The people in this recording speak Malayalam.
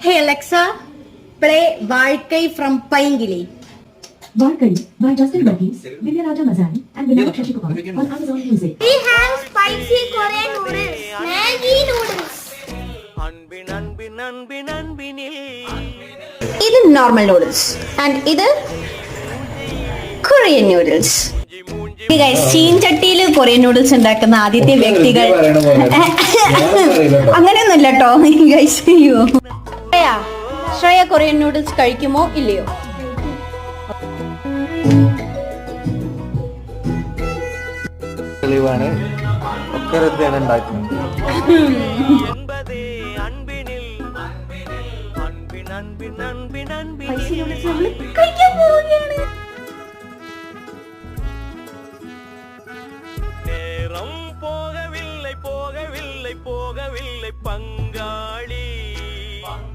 Hey Alexa, play Valkai from Paingili. Valkai by Justin Verghese, Divya Raja Mazani and Vinayak Shashikumal on Amazon Music. We have spicy Korean noodles, Maggi noodles. ഇത് നോർമൽ നൂഡിൽസ് ആൻഡ് ഇത് കൊറിയൻ നൂഡിൽസ്. ചീൻചട്ടിയിൽ കൊറിയൻ നൂഡിൽസ് ഉണ്ടാക്കുന്ന ആദ്യത്തെ വ്യക്തികൾ അങ്ങനെയൊന്നുമില്ല കേട്ടോ. ശ്രേയ കൊറിയൻ നൂഡിൽസ് കഴിക്കുമോ ഇല്ലയോ? തെളിവാണ് ഒക്കെ റദ്ദാണ് ഉണ്ടാക്കുന്നത്. കഴിക്കാൻ പോവുകയാണ്.